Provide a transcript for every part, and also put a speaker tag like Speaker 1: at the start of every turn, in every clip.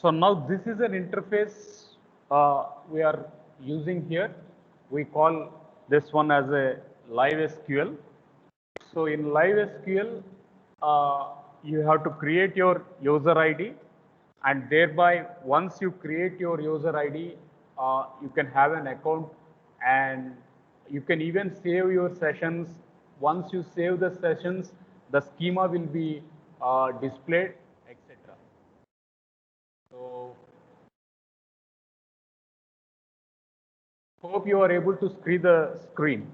Speaker 1: So now this is an interface we are using here. We call this one as a live SQL. So in live SQL, you have to create your user ID, and thereby once you create your user ID, you can have an account, and you can even save your sessions. Once you save the sessions, the schema will be displayed, etc. So hope you are able to see the screen.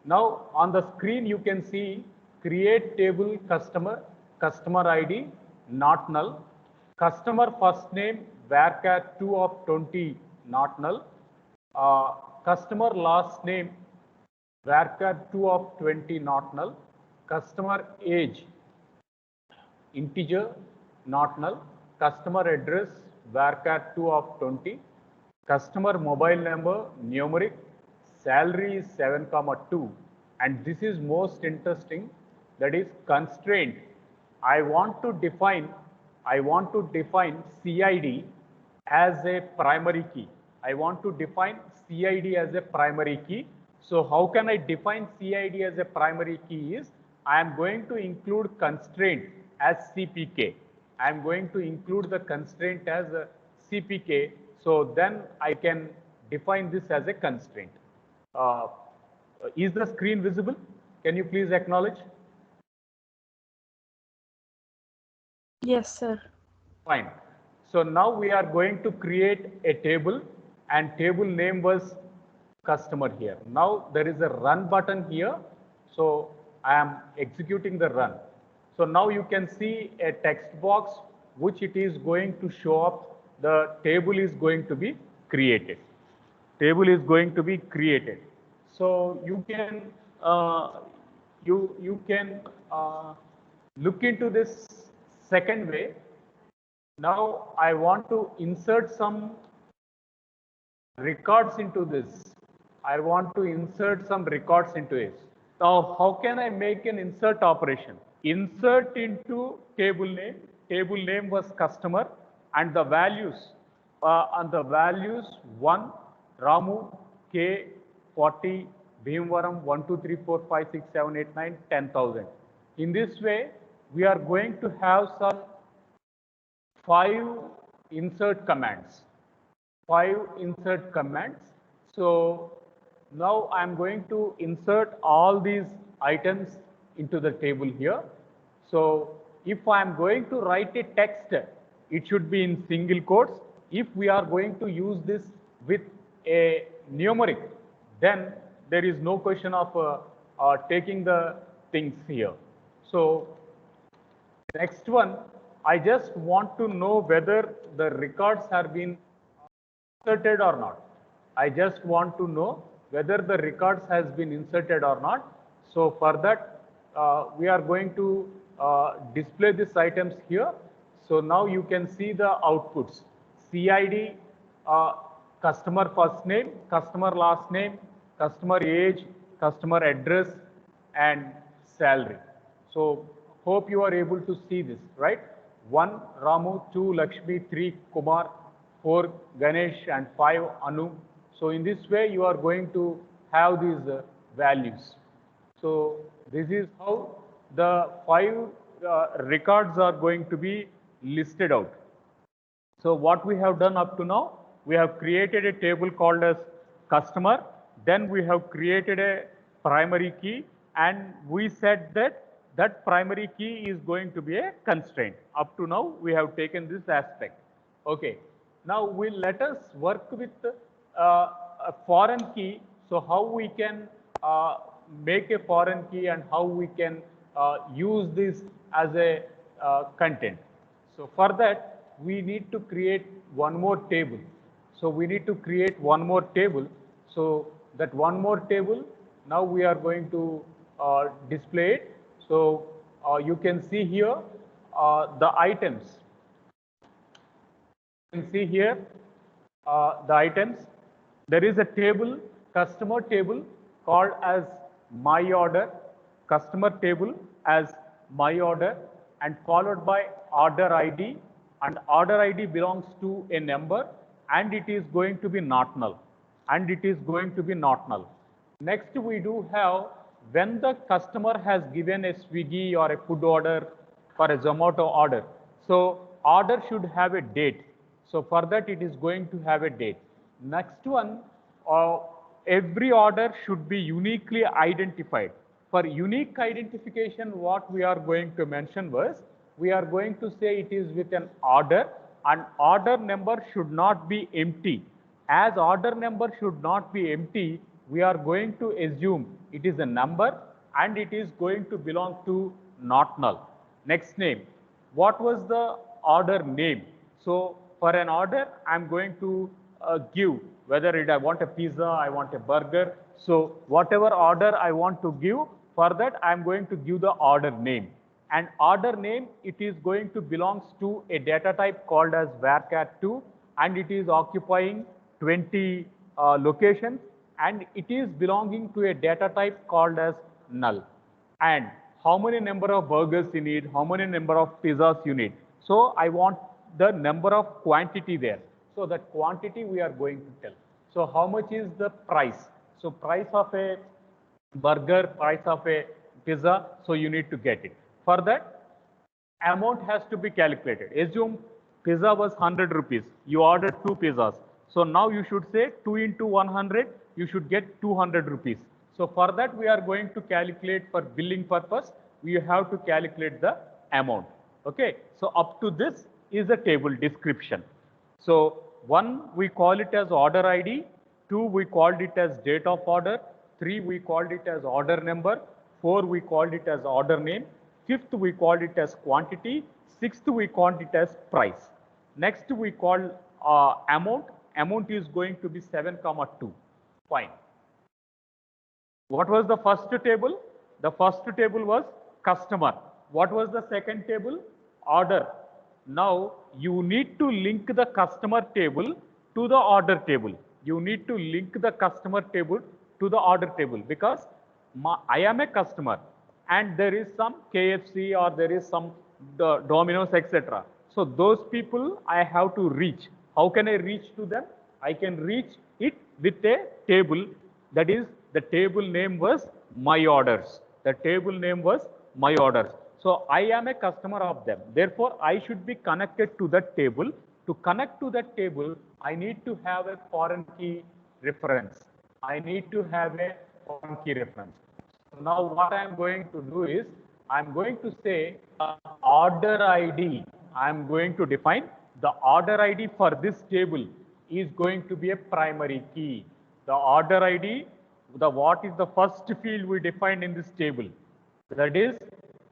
Speaker 1: Now on the screen you can see create table customer, customer ID not null, customer first name varchar 2 of 20 not null, customer last name varchar 2 of 20 not null, customer age integer not null, customer address varchar 2 of 20, customer mobile number numeric, salary is 7 comma 2, and this is most interesting, that is constraint. I want to define CID as a primary key. I want to define CID as a primary key. So how can I define CID as a primary key is, I am going to include constraint as CPK. I am going to include the constraint as a CPK. So then I can define this as a constraint. Is the screen visible? Can you please acknowledge?
Speaker 2: Yes, sir.
Speaker 1: Fine. So now we are going to create a table, and table name was customer here. Now there is a run button here. So I am executing the run. So now you can see a text box which it is going to show up. The table is going to be created. Table is going to be created. So you can look into this second way. Now I want to insert some records into this. I want to insert some records into it. Now how can I make an insert operation? Insert into table name. Table name was customer, and the values 1 Ramu K 40 Bhimvaram 1 2 3 4 5 6 7 8 9 10,000. In this way we are going to have some 5 insert commands. 5 insert commands. So now I am going to insert all these items into the table here. So if I am going to write a text, it should be in single quotes. If we are going to use this with a numeric, then there is no question of taking the things here. So next one, I just want to know whether the records have been inserted or not. I just want to know whether the records has been inserted or not. So for that, we are going to display these items here. So now you can see the outputs. CID, customer first name, customer last name, customer age, customer address, and salary. So hope you are able to see this, right? 1 Ramu, 2 Lakshmi, 3 Kumar, 4 Ganesh, and 5 Anu. So in this way you are going to have these values. So this is how the 5 records are going to be listed out. So what we have done up to now, we have created a table called as customer. Then we have created a primary key, and we said that that primary key is going to be a constraint. Up to now, we have taken this aspect. Okay. Now let us work with a foreign key. So how we can make a foreign key, and how we can use this as a content. So for that, we need to create one more table. So we need to create one more table. So that one more table, now we are going to display it. So you can see here the items. You can see here the items. There is a table, customer table called as my order, customer table as my order, and followed by order ID, and order ID belongs to a number, and it is going to be not null, and it is going to be not null. Next, we do have when the customer has given a Swiggy or a food order for a Zomato order. So order should have a date. So for that, it is going to have a date. Next one, every order should be uniquely identified. For unique identification, what we are going to mention was, we are going to say it is with an order, and order number should not be empty. As order number should not be empty, we are going to assume it is a number and it is going to belong to not null. Next name. What was the order name? So for an order, I'm going to give whether I want a pizza, I want a burger. So whatever order I want to give, for that I'm going to give the order name. And order name, it is going to belongs to a data type called as varchar2, and it is occupying 20 locations, and it is belonging to a data type called as null. And how many number of burgers you need, how many number of pizzas you need. So I want the number of quantity there. So that quantity we are going to tell. So how much is the price? So price of a burger, price of a pizza, so you need to get it. For that, amount has to be calculated. Assume pizza was 100 rupees. You ordered 2 pizzas. So now you should say 2 into 100, you should get 200 rupees. So for that, we are going to calculate for billing purpose, we have to calculate the amount. Okay. So up to this is the table description. So 1, we call it as order ID. 2, we called it as date of order. 3, we called it as order number. 4, we called it as order name. 5th, we called it as quantity. 6th, we called it as price. Next, we call amount. Amount is going to be 7,2. Fine. What was the first table? The first table was customer. What was the second table? Order. Now, you need to link the customer table to the order table. You need to link the customer table to the order table, because I am a customer and there is some KFC or there is some Domino's, etc. So those people I have to reach. How can I reach to them? I can reach it with a table. That is, the table name was my orders. The table name was my orders. So I am a customer of them. Therefore, I should be connected to that table. To connect to that table, I need to have a foreign key reference. I need to have a foreign key reference. So now what I am going to do is, I am going to say order ID. I am going to define the order ID for this table is going to be a primary key. The order ID, what is the first field we defined in this table? That is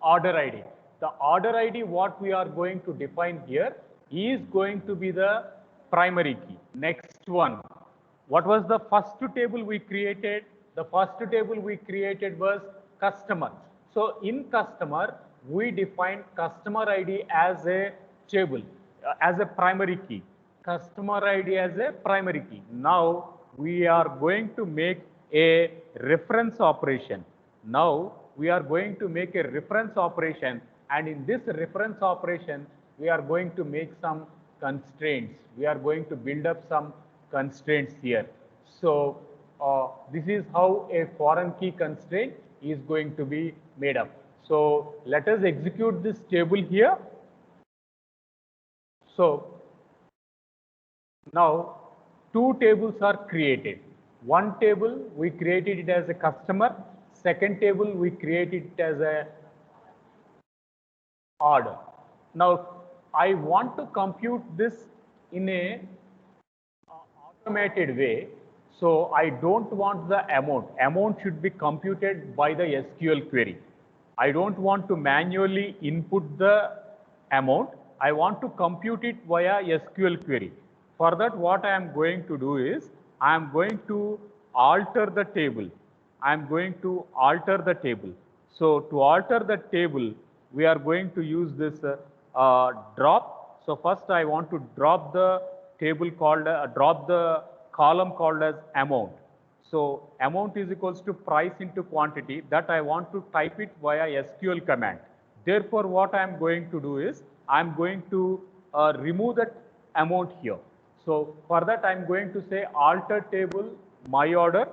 Speaker 1: order ID. The order ID, what we are going to define here, is going to be the primary key. Next one. What was the first table we created? The first table we created was customer. So in customer, we defined customer ID as a table, as a primary key. Customer ID as a primary key. Now we are going to make a reference operation. Now we are going to make a reference operation, and in this reference operation, we are going to make some constraints. We are going to build up some constraints here. So this is how a foreign key constraint is going to be made up. So let us execute this table here. So now 2 tables are created. One table, we created it as a customer. Second table, we created it as a order. Now, I want to compute this in a automated way. So I don't want the amount. Amount should be computed by the SQL query. I don't want to manually input the amount. I want to compute it via SQL query. For that, what I am going to do is, I am going to alter the table. I am going to alter the table. So to alter the table, we are going to use this drop. So first I want to drop the table called, drop the column called as amount. So amount is equals to price into quantity. That I want to type it via SQL command. Therefore, what I am going to do is, I am going to remove that amount here. So for that, I'm going to say alter table my order,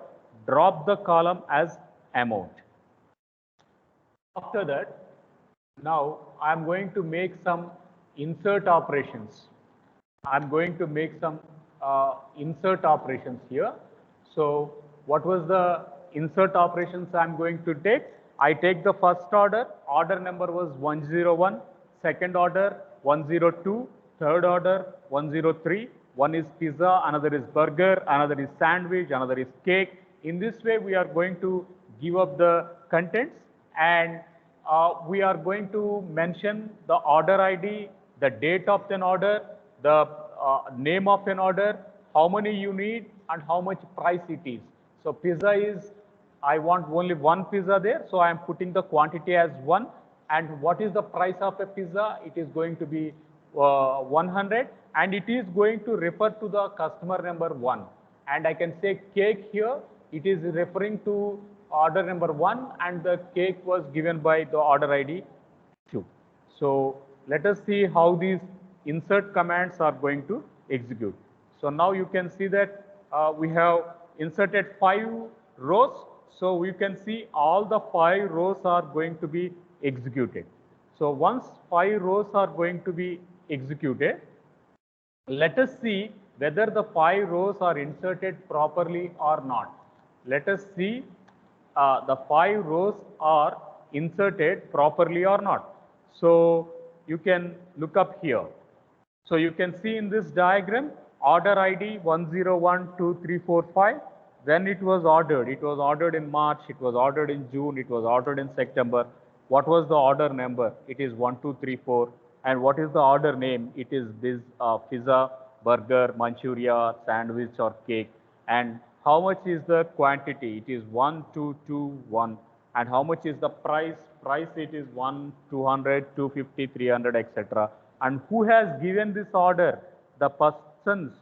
Speaker 1: drop the column as amount. After that, now I'm going to make some insert operations. I'm going to make some insert operations here. So what was the insert operations I'm going to take? I take the first order number was 101, second order 102, third order 103, one is pizza, another is burger, another is sandwich, another is cake. In this way, we are going to give up the contents, and we are going to mention the order ID, the date of an order, the name of an order, how many you need, and how much price it is. So pizza is, I want only one pizza there, so I am putting the quantity as 1. And what is the price of a pizza? It is going to be 100, and it is going to refer to the customer number 1. And I can say cake here, it is referring to order number 1, and the cake was given by the order ID 2. So let us see how these insert commands are going to execute. So now you can see that we have inserted 5 rows. So we can see all the 5 rows are going to be executed. So once 5 rows are going to be executed, let us see whether the 5 rows are inserted properly or not. Let us see the 5 rows are inserted properly or not. So you can look up here. So you can see in this diagram, order ID 1012345. When it was ordered in March, it was ordered in June, it was ordered in September. What was the order number? It is 1234. And what is the order name? It is this pizza, burger, manchuria, sandwich or cake. And how much is the quantity? It is 1221. And how much is the price? Price it is 1, 200, 250, 300, etc. And who has given this order? The persons,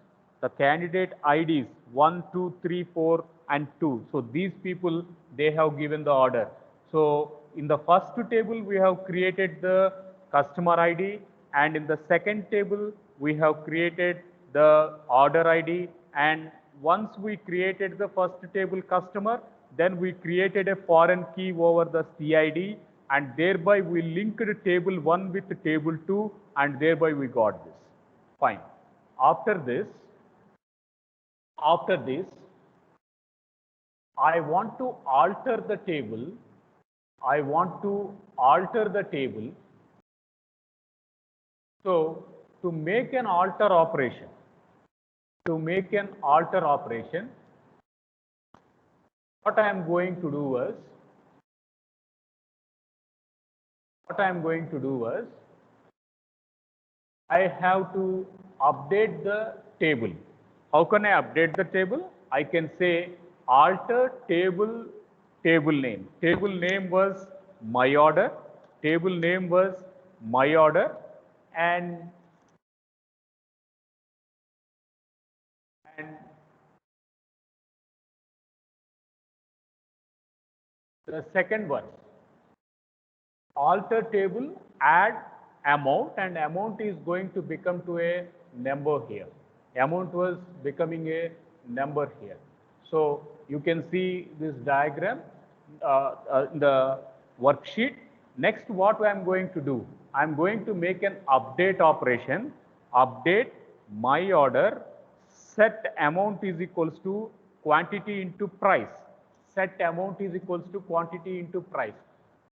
Speaker 1: the candidate IDs 1, 2, 3, 4, and 2. So these people, they have given the order. So in the first table, we have created the customer ID, and in the second table, we have created the order ID. And once we created the first table customer, then we created a foreign key over the CID, and thereby we linked table 1 with table 2, and thereby we got this. Fine. After this, I want to alter the table. So to make an alter operation, what I am going to do is, I have to update the table. How can I update the table? I can say alter table name. Table name was my order. And the second one, alter table, add amount, and amount is going to become to a number here. Amount was becoming a number here. So you can see this diagram in the worksheet. Next, what I am going to do, I am going to make an update operation. Update my order, set amount is equals to quantity into price. Set amount is equals to quantity into price.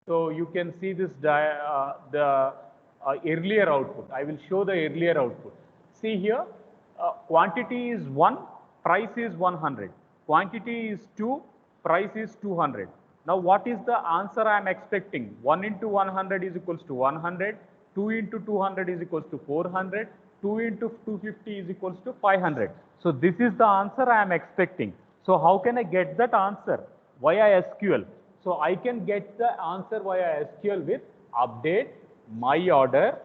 Speaker 1: So you can see this earlier output. I will show the earlier output. See here, quantity is 1, price is 100. Quantity is 2, price is 200. Now what is the answer I am expecting? 1 into 100 is equals to 100, 2 into 200 is equals to 400, 2 into 250 is equals to 500. So this is the answer I am expecting. So how can I get that answer? Via SQL. So I can get the answer via SQL with update my order,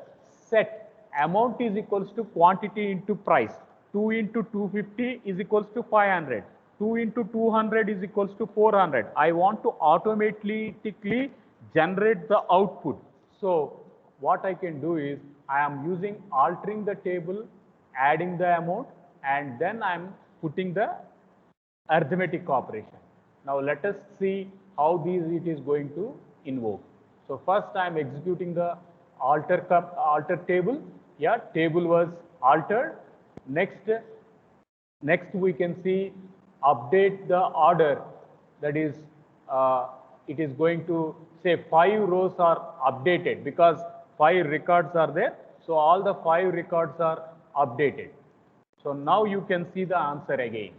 Speaker 1: set amount is equals to quantity into price. 2 into 250 is equals to 500. 2 into 200 is equals to 400. I want to automatically generate the output. So what I can do is I am using altering the table, adding the amount, and then I'm putting the arithmetic operation. Now let us see how these it is going to invoke. So first I am executing the alter table. Yeah, table was altered. Next we can see update the order, that is it is going to say 5 rows are updated because 5 records are there. So all the 5 records are updated. So now you can see the answer again.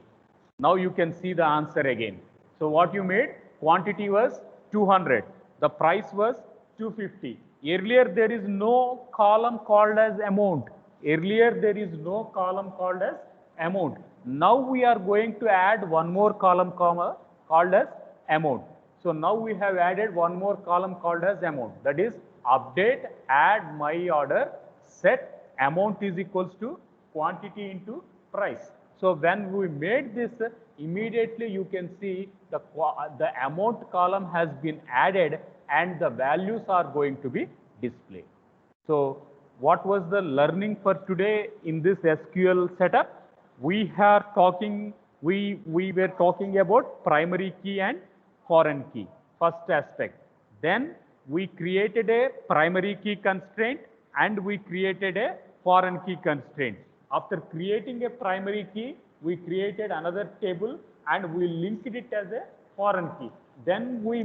Speaker 1: Now you can see the answer again. So what you made, quantity was 200, the price was 250. Earlier there is no column called as amount. Earlier there is no column called as amount. Now we are going to add one more column called as amount. So now we have added one more column called as amount. That is update add my order set amount is equals to quantity into price. So when we made this, immediately you can see the amount column has been added and the values are going to be displayed. So what was the learning for today in this SQL setup? We were talking about primary key and foreign key, first aspect. Then we created a primary key constraint and we created a foreign key constraint. After creating a primary key, we created another table and we linked it as a foreign key. Then we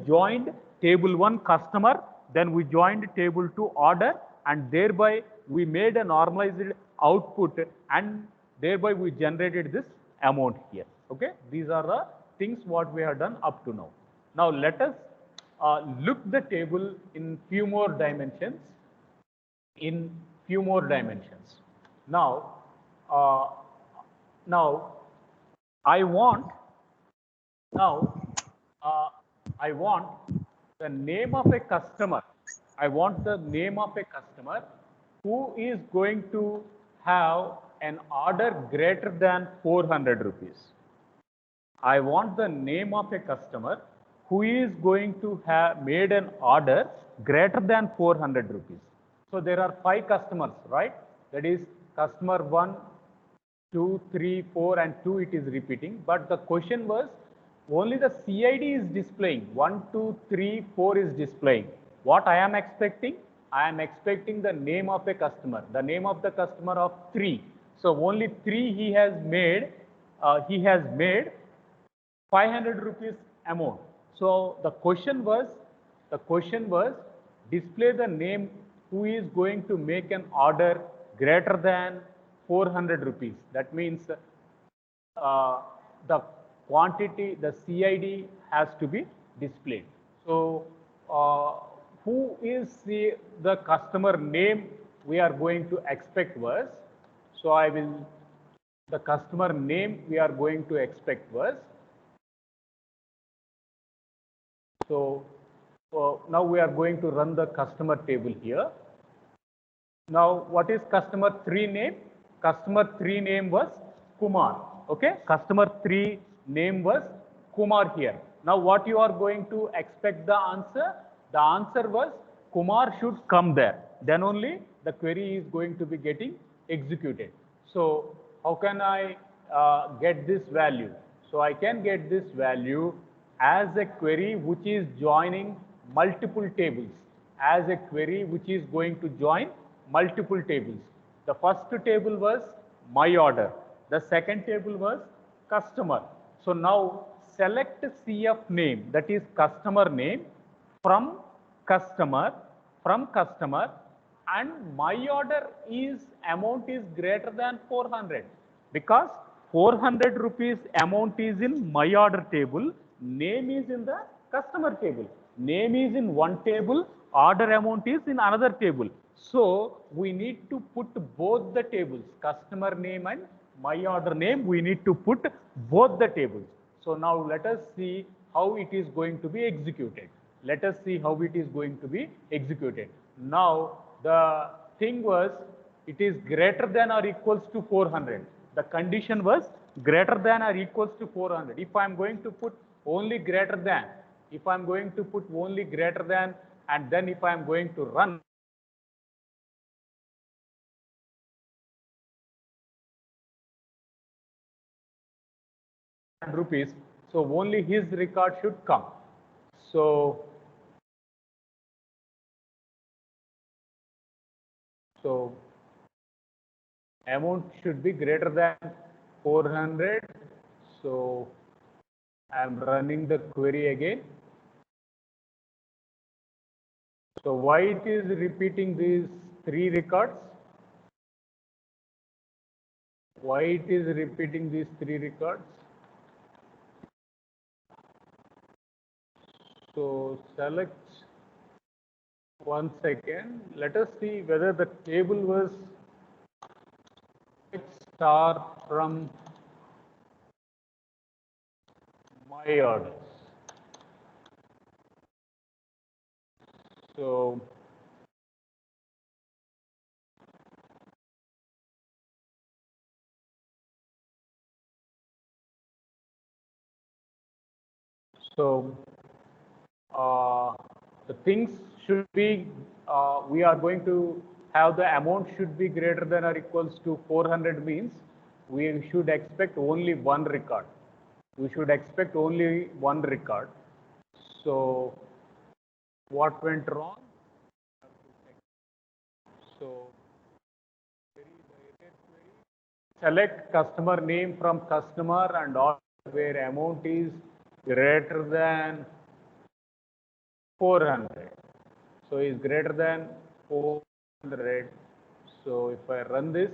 Speaker 1: joined table 1 customer, then we joined table 2 order, and thereby we made a normalized output and thereby we generated this amount here. Okay, these are the things what we have done up to now. Now let us look the table in few more dimensions. Now, I want the name of a customer. I want the name of a customer who is going to have an order greater than 400 rupees. I want the name of a customer who is going to have made an order greater than 400 rupees. So there are 5 customers, right? That is customer 1, 2, 3, 4 and 2 it is repeating. But the question was only the CID is displaying. 1, 2, 3, 4 is displaying. What I am expecting? I am expecting the name of a customer. The name of the customer of 3. So only 3 he has made 500 rupees amount. So the question was display the name who is going to make an order greater than 400 rupees. That means the quantity, the CID has to be displayed. So who is the customer name we are going to expect was, so the customer name we are going to expect was, so now we are going to run the customer table here. Now what is customer 3 name? Customer 3 name was Kumar. Okay, customer 3 name was Kumar here. Now what you are going to expect the answer? The answer was Kumar should come there. Then only the query is going to be getting executed. So how can I get this value? So I can get this value as a query which is joining multiple tables. As a query which is going to join multiple tables. The first table was my order. The second table was customer. So now select CF name, that is customer name, from customer, and my order is amount is greater than 400 because 400 rupees amount is in my order table, name is in the customer table. Name is in one table, order amount is in another table. So we need to put both the tables, customer name and my order name, we need to put both the tables. So now let us see how it is going to be executed. Let us see how it is going to be executed. Now the thing was it is greater than or equals to 400. The condition was greater than or equals to 400. If I am going to put only greater than, and then if I am going to run rupees, so only his record should come. So amount should be greater than 400. So I am running the query again. So why it is repeating these three records? Why it is repeating these three records? So select one second. Let us see whether the table was star from my orders. So so the things should be, we are going to have the amount should be greater than or equals to 400 means we should expect only one record. We should expect only one record. So what went wrong? So select customer name from customer and order where amount is greater than 400. So is greater than 400. So if I run this,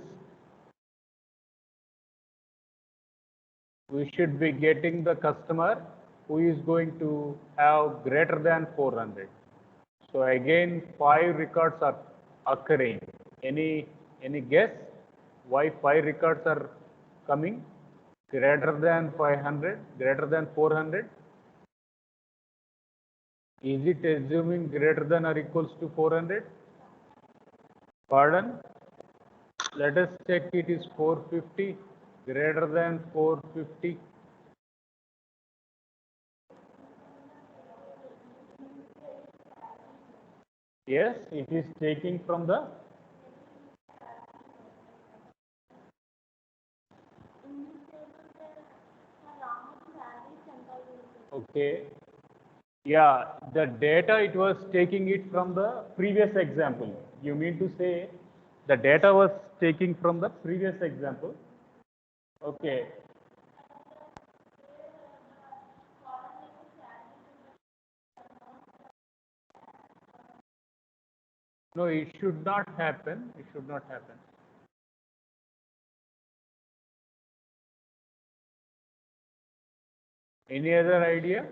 Speaker 1: we should be getting the customer who is going to have greater than 400. So again, 5 records are occurring. Any guess why 5 records are coming? Greater than 500, greater than 400? Is it assuming greater than or equals to 400? Pardon? Let us check it is 450, greater than 450. Yes, it is taking from the okay. Yeah, the data it was taking it from the previous example. You mean to say the data was taking from the previous example? Okay. No, it should not happen. It should not happen. Any other idea?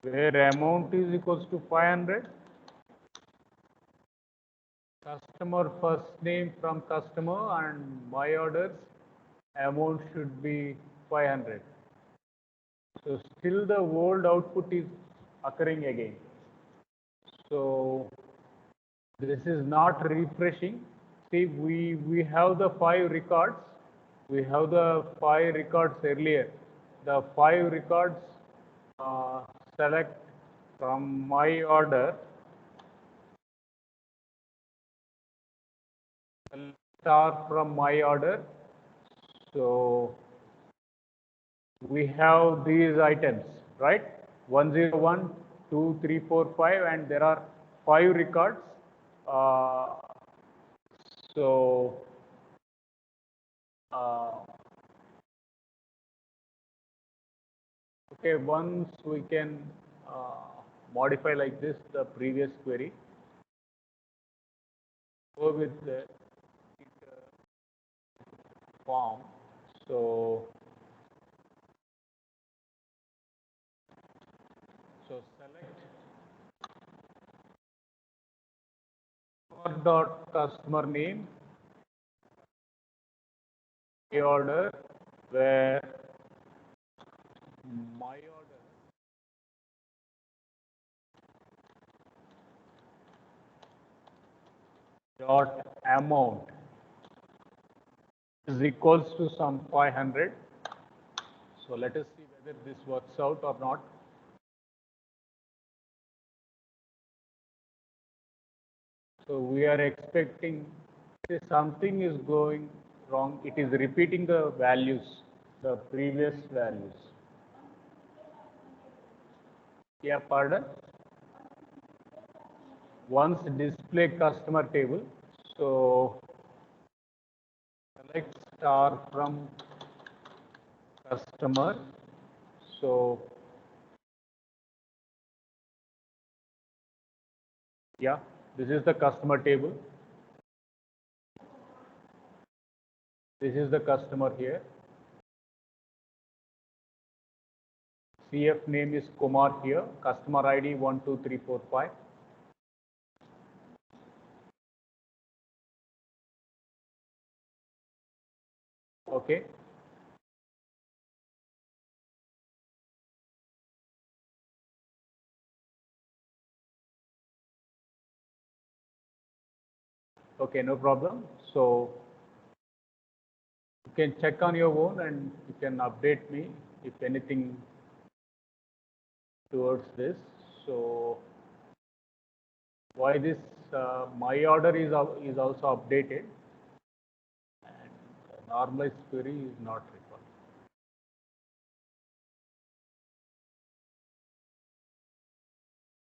Speaker 1: Where amount is equals to 500? Customer first name from customer and my orders amount should be 500. So still the old output is occurring again. So this is not refreshing. See, we have the 5 records. We have the 5 records earlier. The 5 records select from my order star from my order. So we have these items, right? 101, 2, 3, 4, 5, and there are 5 records. Uh, so okay, once we can modify like this the previous query, go with the form. So select dot customer name order where my order dot amount is equals to some 500. So let us see whether this works out or not. So we are expecting something is going wrong. It is repeating the values, the previous values. Yeah, pardon? Once display customer table. So select star from customer. So yeah, this is the customer table. This is the customer here. CF name is Kumar here. Customer ID 12345. Okay. Okay, no problem. So you can check on your own and you can update me if anything towards this. So why this my order is also updated and normalized query is not written.